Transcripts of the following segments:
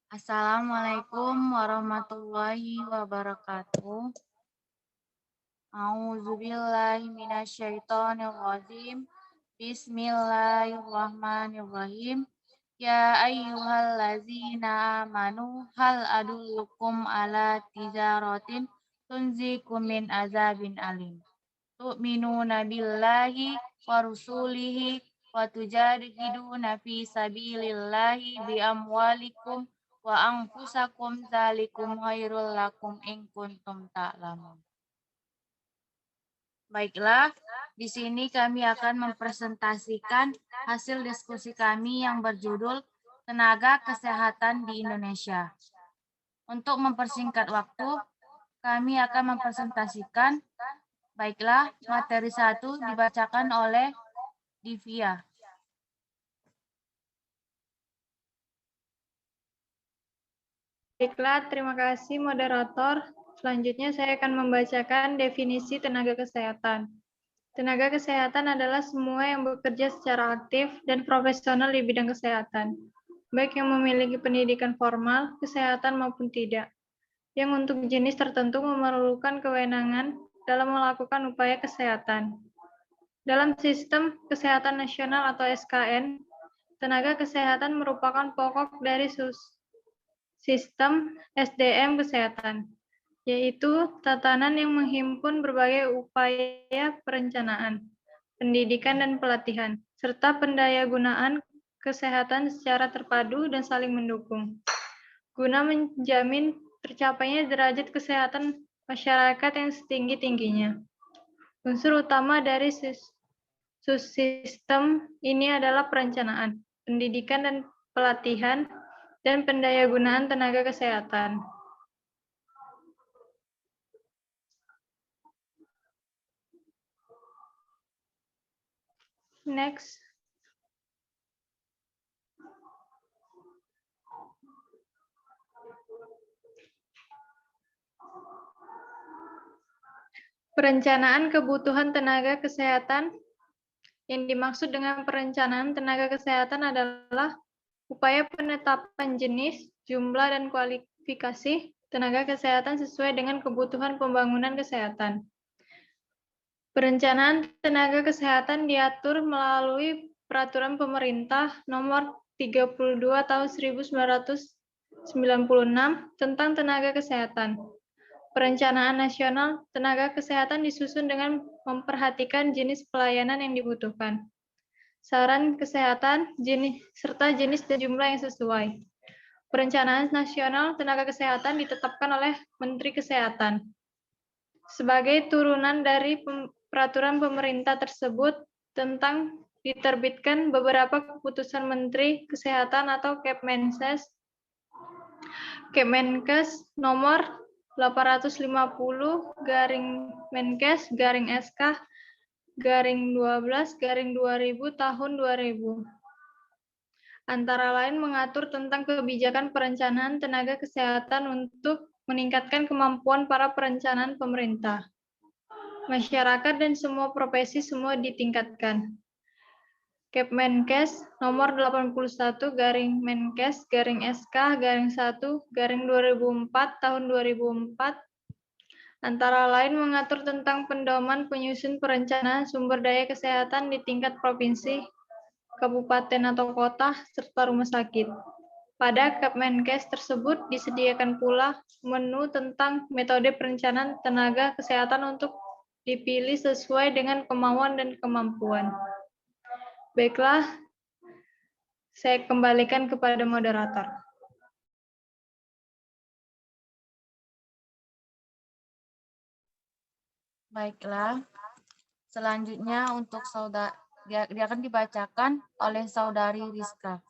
Assalamualaikum warahmatullahi wabarakatuh. A'udzubillahi minasyaitonirrajim. Bismillahirrahmanirrahim. Ya ayyuhallazina amanu hal adullukum ala tijaratin tunzikum min azabin alim. Tu'minuna billahi wa rusulihi wa tujahiduna fi sabilillahi bi amwalikum wa anfusakum zalikum khairul lakum in kuntum ta'lamun. Baiklah, di sini kami akan mempresentasikan hasil diskusi kami yang berjudul Tenaga Kesehatan di Indonesia. Untuk mempersingkat waktu, kami akan mempresentasikan. Baiklah, materi 1 dibacakan oleh Divya. Baiklah, terima kasih moderator. Selanjutnya saya akan membacakan definisi tenaga kesehatan. Tenaga kesehatan adalah semua yang bekerja secara aktif dan profesional di bidang kesehatan, baik yang memiliki pendidikan formal, kesehatan maupun tidak, yang untuk jenis tertentu memerlukan kewenangan dalam melakukan upaya kesehatan. Dalam sistem kesehatan nasional atau SKN, tenaga kesehatan merupakan pokok dari sistem SDM kesehatan, yaitu tatanan yang menghimpun berbagai upaya perencanaan, pendidikan dan pelatihan, serta pendayagunaan kesehatan secara terpadu dan saling mendukung, guna menjamin tercapainya derajat kesehatan masyarakat yang setinggi-tingginya. Unsur utama dari sistem ini adalah perencanaan, pendidikan dan pelatihan, dan pendayagunaan tenaga kesehatan. Next. Perencanaan kebutuhan tenaga kesehatan. Yang dimaksud dengan perencanaan tenaga kesehatan adalah upaya penetapan jenis, jumlah, dan kualifikasi tenaga kesehatan sesuai dengan kebutuhan pembangunan kesehatan. Perencanaan tenaga kesehatan diatur melalui Peraturan Pemerintah Nomor 32 Tahun 1996 tentang tenaga kesehatan. Perencanaan nasional tenaga kesehatan disusun dengan memperhatikan jenis pelayanan yang dibutuhkan, saran kesehatan, serta jenis dan jumlah yang sesuai. Perencanaan nasional tenaga kesehatan ditetapkan oleh Menteri Kesehatan. Sebagai turunan dari peraturan pemerintah tersebut tentang diterbitkan beberapa keputusan Menteri Kesehatan atau Kemenkes nomor 850/Menkes/SK/12/2000 tahun 2000. Antara lain mengatur tentang kebijakan perencanaan tenaga kesehatan untuk meningkatkan kemampuan para perencanaan pemerintah, masyarakat, dan semua profesi semua ditingkatkan. Kemenkes nomor 81/Menkes/SK/1/2004 tahun 2004 antara lain mengatur tentang pedoman penyusun perencanaan sumber daya kesehatan di tingkat provinsi, kabupaten atau kota, serta rumah sakit. Pada Kemenkes tersebut disediakan pula menu tentang metode perencanaan tenaga kesehatan untuk dipilih sesuai dengan kemauan dan kemampuan. Baiklah, saya kembalikan kepada moderator. Baiklah, selanjutnya untuk dia akan dibacakan oleh saudari Rizka.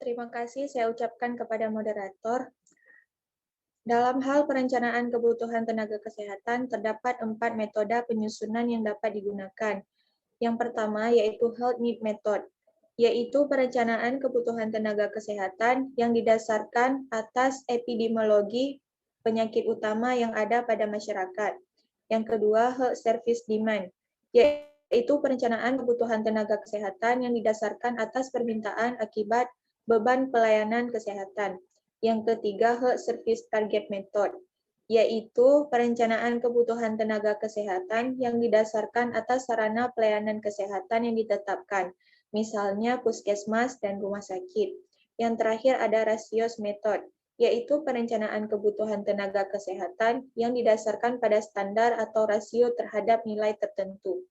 Terima kasih saya ucapkan kepada moderator. Dalam hal perencanaan kebutuhan tenaga kesehatan, terdapat 4 metode penyusunan yang dapat digunakan. Yang pertama yaitu Health Need Method, yaitu perencanaan kebutuhan tenaga kesehatan yang didasarkan atas epidemiologi penyakit utama yang ada pada masyarakat. Yang kedua, Health Service Demand, yaitu perencanaan kebutuhan tenaga kesehatan yang didasarkan atas permintaan akibat beban pelayanan kesehatan. Yang ketiga, Health Service Target Method, yaitu perencanaan kebutuhan tenaga kesehatan yang didasarkan atas sarana pelayanan kesehatan yang ditetapkan, misalnya puskesmas dan rumah sakit. Yang terakhir ada Ratios Method, yaitu perencanaan kebutuhan tenaga kesehatan yang didasarkan pada standar atau rasio terhadap nilai tertentu.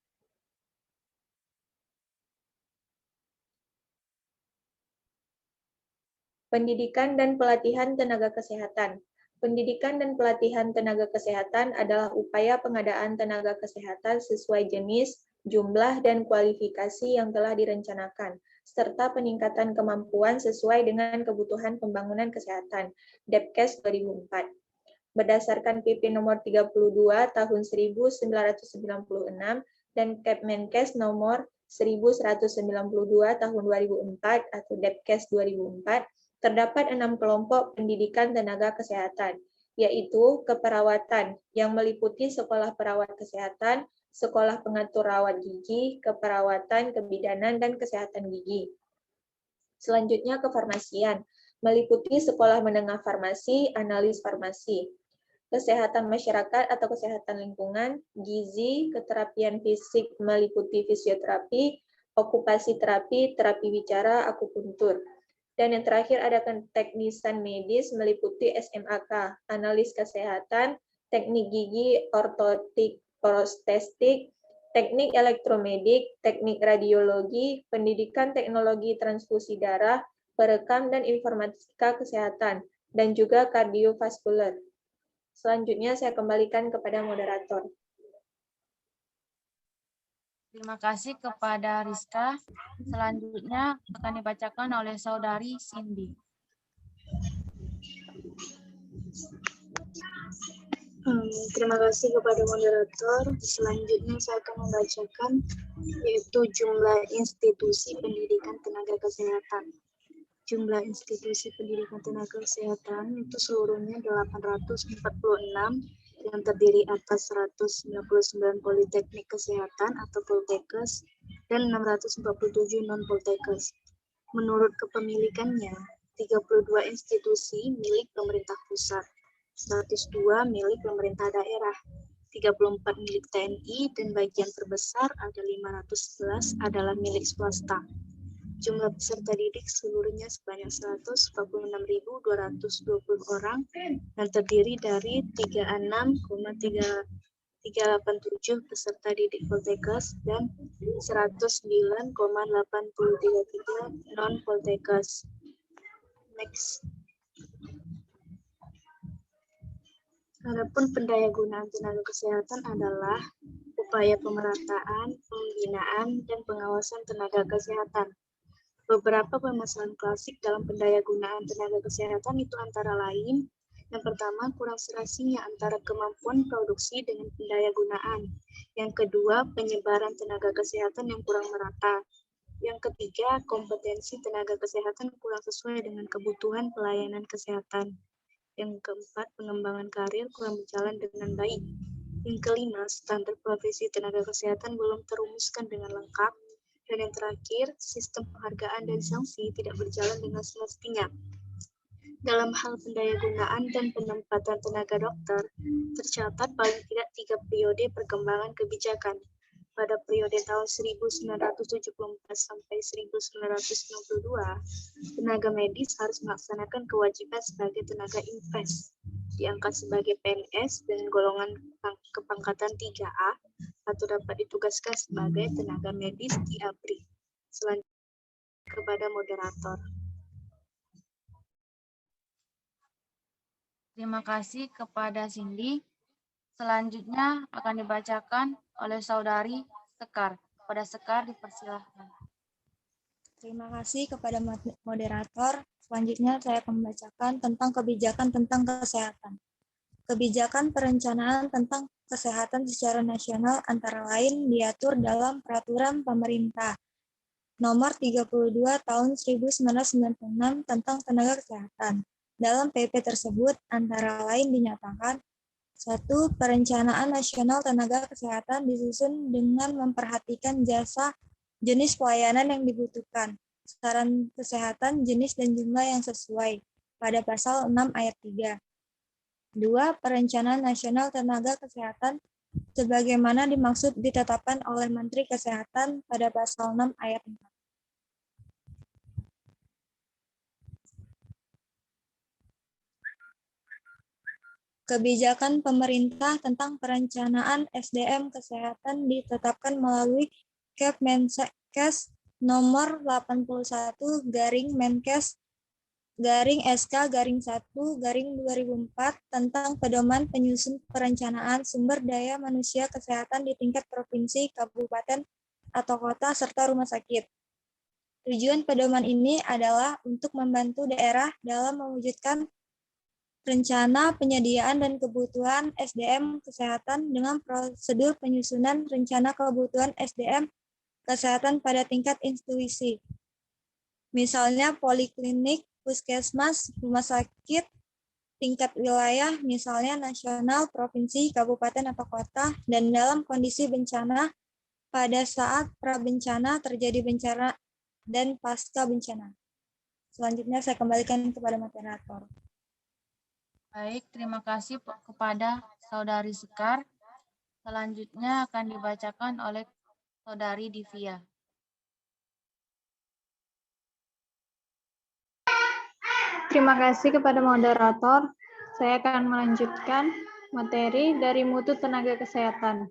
Pendidikan dan pelatihan tenaga kesehatan. Pendidikan dan pelatihan tenaga kesehatan adalah upaya pengadaan tenaga kesehatan sesuai jenis, jumlah, dan kualifikasi yang telah direncanakan, serta peningkatan kemampuan sesuai dengan kebutuhan pembangunan kesehatan, Depkes 2004. Berdasarkan PP nomor 32 tahun 1996 dan Kepmenkes nomor 1192 tahun 2004 atau Depkes 2004, terdapat 6 kelompok pendidikan tenaga kesehatan, yaitu keperawatan yang meliputi sekolah perawat kesehatan, sekolah pengatur rawat gigi, keperawatan, kebidanan, dan kesehatan gigi. Selanjutnya kefarmasian, meliputi sekolah menengah farmasi, analis farmasi, kesehatan masyarakat atau kesehatan lingkungan, gizi, keterapian fisik meliputi fisioterapi, okupasi terapi, terapi bicara, akupuntur. Dan yang terakhir ada teknisan medis meliputi SMAK, analis kesehatan, teknik gigi, ortotik, protestik, teknik elektromedik, teknik radiologi, pendidikan teknologi transfusi darah, perekam dan informatika kesehatan, dan juga kardiovaskular. Selanjutnya saya kembalikan kepada moderator. Terima kasih kepada Rizka. Selanjutnya akan dibacakan oleh Saudari Cindy. Terima kasih kepada moderator. Selanjutnya saya akan membacakan yaitu jumlah institusi pendidikan tenaga kesehatan. Jumlah institusi pendidikan tenaga kesehatan itu seluruhnya 846 yang terdiri atas 199 politeknik kesehatan atau poltekkes dan 647 non-poltekkes. Menurut kepemilikannya, 32 institusi milik pemerintah pusat, 102 milik pemerintah daerah, 34 milik TNI, dan bagian terbesar ada 511 adalah milik swasta. Jumlah peserta didik seluruhnya sebanyak 146.220 orang dan terdiri dari 36,387 peserta didik poltekkes dan 109,833 non-poltekkes. Next. Adapun pendayagunaan tenaga kesehatan adalah upaya pemerataan, pembinaan, dan pengawasan tenaga kesehatan. Beberapa permasalahan klasik dalam pendayagunaan tenaga kesehatan itu antara lain, yang pertama, kurang serasinya antara kemampuan produksi dengan pendayagunaan. Yang kedua, penyebaran tenaga kesehatan yang kurang merata. Yang ketiga, kompetensi tenaga kesehatan kurang sesuai dengan kebutuhan pelayanan kesehatan. Yang keempat, pengembangan karir kurang berjalan dengan baik. Yang kelima, standar profesi tenaga kesehatan belum terumuskan dengan lengkap. Dan yang terakhir, sistem penghargaan dan sanksi tidak berjalan dengan semestinya. Dalam hal pendayagunaan dan penempatan tenaga dokter, tercatat paling tidak 3 periode perkembangan kebijakan. Pada periode tahun 1974 sampai 1992, tenaga medis harus melaksanakan kewajiban sebagai tenaga invest, diangkat sebagai PNS dengan golongan kepangkatan 3A atau dapat ditugaskan sebagai tenaga medis di ABRI. Selanjutnya kepada moderator. Terima kasih kepada Cindy. Selanjutnya akan dibacakan oleh Saudari Sekar. Kepada Sekar dipersilahkan. Terima kasih kepada moderator. Selanjutnya saya akan membacakan tentang kebijakan tentang kesehatan. Kebijakan perencanaan tentang kesehatan secara nasional antara lain diatur dalam Peraturan Pemerintah Nomor 32 Tahun 1996 tentang Tenaga Kesehatan. Dalam PP tersebut antara lain dinyatakan 1. Perencanaan nasional tenaga kesehatan disusun dengan memperhatikan jasa, jenis pelayanan yang dibutuhkan, saran kesehatan, jenis dan jumlah yang sesuai pada pasal 6 ayat 3. 2. Perencanaan nasional tenaga kesehatan sebagaimana dimaksud ditetapkan oleh Menteri Kesehatan pada pasal 6 ayat 4. Kebijakan pemerintah tentang perencanaan SDM kesehatan ditetapkan melalui Kepmenkes nomor 81/Menkes/SK/1/2004 tentang pedoman penyusun perencanaan sumber daya manusia kesehatan di tingkat provinsi, kabupaten, atau kota, serta rumah sakit. Tujuan pedoman ini adalah untuk membantu daerah dalam mewujudkan rencana penyediaan dan kebutuhan SDM kesehatan dengan prosedur penyusunan rencana kebutuhan SDM kesehatan pada tingkat institusi. Misalnya poliklinik, puskesmas, rumah sakit, tingkat wilayah, misalnya nasional, provinsi, kabupaten, atau kota, dan dalam kondisi bencana pada saat prabencana, terjadi bencana, dan pasca bencana. Selanjutnya saya kembalikan kepada moderator. Baik, terima kasih kepada Saudari Sekar. Selanjutnya akan dibacakan oleh Saudari Divya. Terima kasih kepada moderator. Saya akan melanjutkan materi dari mutu tenaga kesehatan.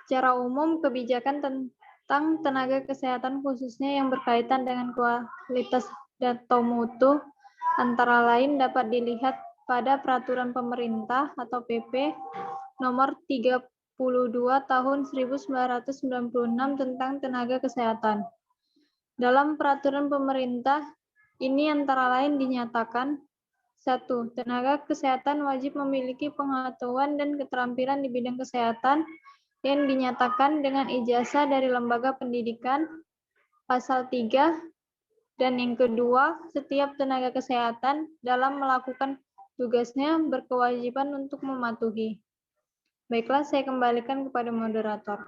Secara umum, kebijakan tentang tenaga kesehatan khususnya yang berkaitan dengan kualitas atau mutu antara lain dapat dilihat pada Peraturan Pemerintah atau PP Nomor 32 Tahun 1996 tentang Tenaga Kesehatan. Dalam Peraturan Pemerintah ini antara lain dinyatakan 1. Tenaga kesehatan wajib memiliki pengetahuan dan keterampilan di bidang kesehatan yang dinyatakan dengan ijazah dari lembaga pendidikan, pasal 3, dan yang kedua, setiap tenaga kesehatan dalam melakukan tugasnya berkewajiban untuk mematuhi. Baiklah, saya kembalikan kepada moderator.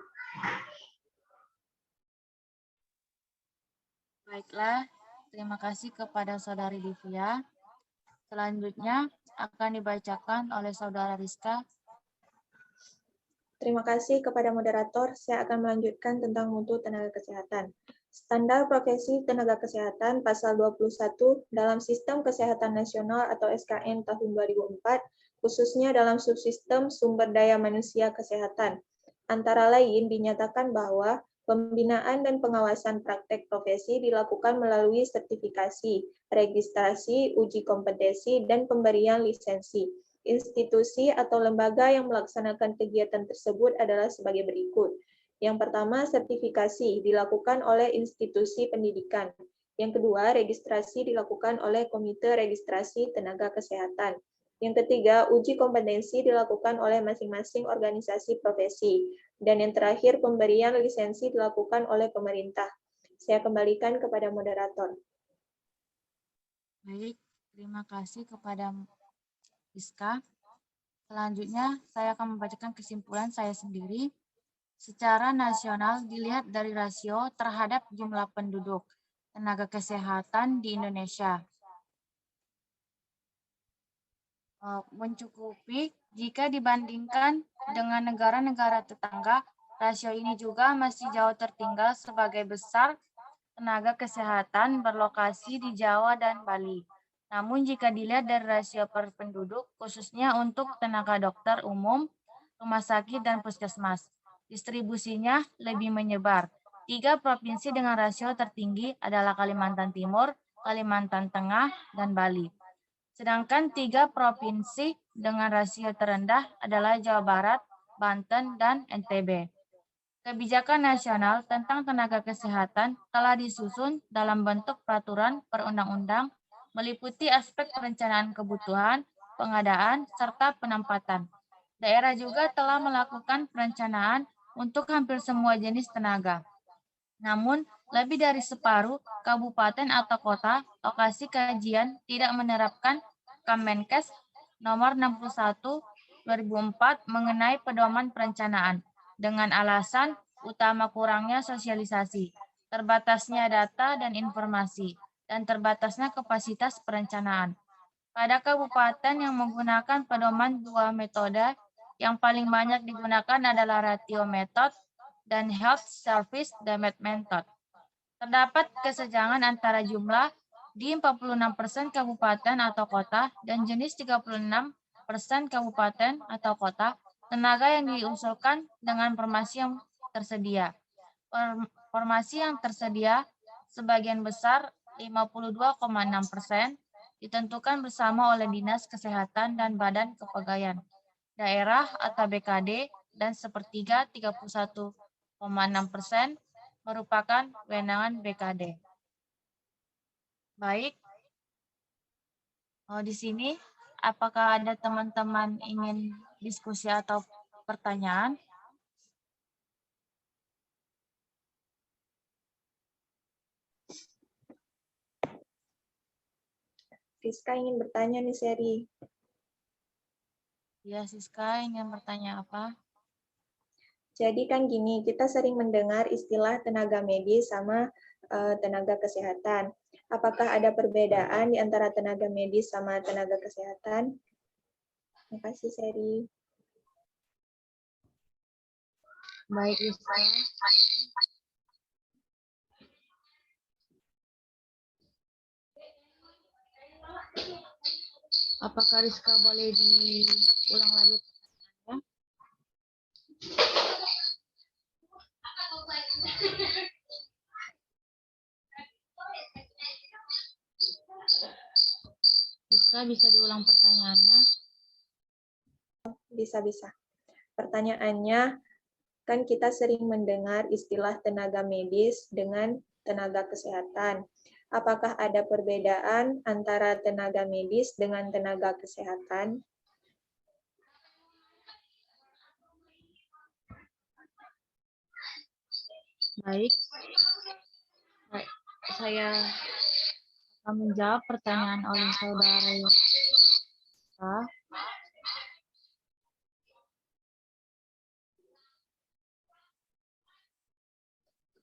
Baiklah, terima kasih kepada Saudari Divya. Selanjutnya akan dibacakan oleh Saudara Rizka. Terima kasih kepada moderator. Saya akan melanjutkan tentang mutu tenaga kesehatan. Standar Profesi Tenaga Kesehatan Pasal 21 dalam Sistem Kesehatan Nasional atau SKN tahun 2004, khususnya dalam subsistem sumber daya manusia kesehatan. Antara lain dinyatakan bahwa pembinaan dan pengawasan praktek profesi dilakukan melalui sertifikasi, registrasi, uji kompetensi, dan pemberian lisensi. Institusi atau lembaga yang melaksanakan kegiatan tersebut adalah sebagai berikut. Yang pertama, sertifikasi dilakukan oleh institusi pendidikan. Yang kedua, registrasi dilakukan oleh Komite Registrasi Tenaga Kesehatan. Yang ketiga, uji kompetensi dilakukan oleh masing-masing organisasi profesi. Dan yang terakhir, pemberian lisensi dilakukan oleh pemerintah. Saya kembalikan kepada moderator. Baik, terima kasih kepada Rizka. Selanjutnya, saya akan membacakan kesimpulan saya sendiri. Secara nasional dilihat dari rasio terhadap jumlah penduduk tenaga kesehatan di Indonesia. Mencukupi jika dibandingkan dengan negara-negara tetangga, rasio ini juga masih jauh tertinggal sebagai besar tenaga kesehatan berlokasi di Jawa dan Bali. Namun jika dilihat dari rasio per penduduk, khususnya untuk tenaga dokter umum, rumah sakit, dan puskesmas, distribusinya lebih menyebar. 3 provinsi dengan rasio tertinggi adalah Kalimantan Timur, Kalimantan Tengah, dan Bali. Sedangkan 3 provinsi dengan rasio terendah adalah Jawa Barat, Banten, dan NTB. Kebijakan nasional tentang tenaga kesehatan telah disusun dalam bentuk peraturan perundang-undang meliputi aspek perencanaan kebutuhan, pengadaan, serta penempatan. Daerah juga telah melakukan perencanaan untuk hampir semua jenis tenaga. Namun, lebih dari separuh kabupaten atau kota lokasi kajian tidak menerapkan Kemenkes nomor 61 2004 mengenai pedoman perencanaan dengan alasan utama kurangnya sosialisasi, terbatasnya data dan informasi, dan terbatasnya kapasitas perencanaan. Pada kabupaten yang menggunakan pedoman dua metode, yang paling banyak digunakan adalah ratio method dan health service damage method. Terdapat kesenjangan antara jumlah di 46% kabupaten atau kota dan jenis 36% kabupaten atau kota tenaga yang diusulkan dengan formasi yang tersedia. Formasi yang tersedia sebagian besar 52,6% ditentukan bersama oleh Dinas Kesehatan dan Badan Kepegawaian Daerah atau BKD dan sepertiga 31,6% merupakan kewenangan BKD. Baik, di sini apakah ada teman-teman ingin diskusi atau pertanyaan? Siska ingin bertanya nih, Seri. Ya, Siska ingin bertanya apa? Jadi kan gini, kita sering mendengar istilah tenaga medis sama tenaga kesehatan. Apakah ada perbedaan di antara tenaga medis sama tenaga kesehatan? Terima kasih, Seri. Baik, Siska. Apakah Rizka boleh diulang lagi pertanyaannya? Rizka bisa diulang pertanyaannya? Bisa. Pertanyaannya, kan kita sering mendengar istilah tenaga medis dengan tenaga kesehatan. Apakah ada perbedaan antara tenaga medis dengan tenaga kesehatan? Baik, saya akan menjawab pertanyaan oleh saudara Yosa.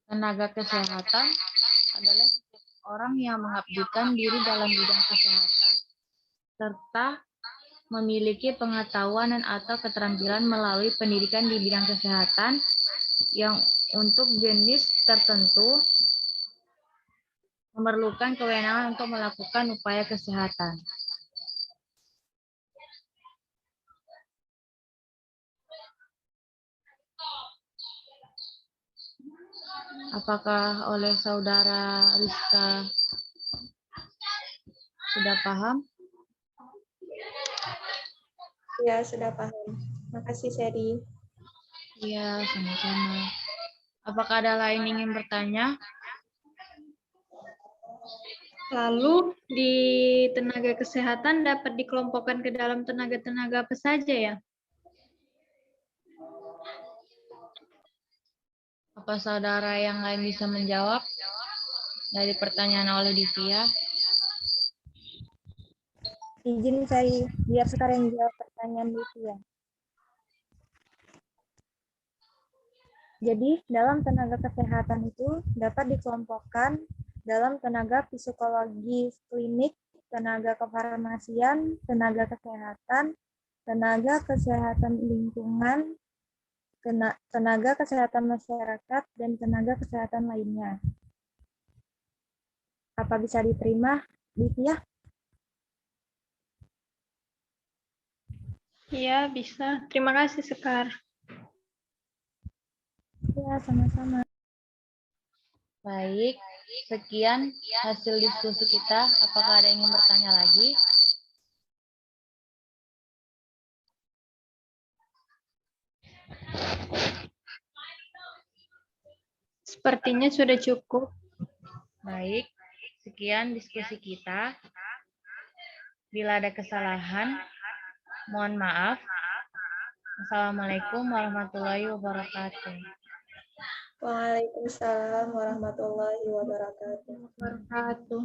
Tenaga kesehatan adalah orang yang mengabdikan diri dalam bidang kesehatan serta memiliki pengetahuan dan atau keterampilan melalui pendidikan di bidang kesehatan yang untuk jenis tertentu memerlukan kewenangan untuk melakukan upaya kesehatan. Apakah oleh saudara Rizka sudah paham? Ya, sudah paham. Makasih, Seri. Iya, sama-sama. Apakah ada lain ingin bertanya? Lalu di tenaga kesehatan dapat dikelompokkan ke dalam tenaga-tenaga apa saja ya? Apa saudara yang lain bisa menjawab dari pertanyaan oleh Divya? Izin saya biar sekarang jawab pertanyaan Divya. Jadi, dalam tenaga kesehatan itu dapat dikelompokkan dalam tenaga psikologi klinik, tenaga kefarmasian, tenaga kesehatan lingkungan, tenaga kesehatan masyarakat, dan tenaga kesehatan lainnya. Apa bisa diterima, Divya? Iya, bisa. Terima kasih, Sekar. Ya, sama-sama. Baik, sekian hasil diskusi kita. Apakah ada yang ingin bertanya lagi? Sepertinya sudah cukup. Baik, sekian diskusi kita. Bila ada kesalahan, Mohon maaf. Assalamualaikum warahmatullahi wabarakatuh. Waalaikumsalam warahmatullahi wabarakatuh. Wabarakatuh.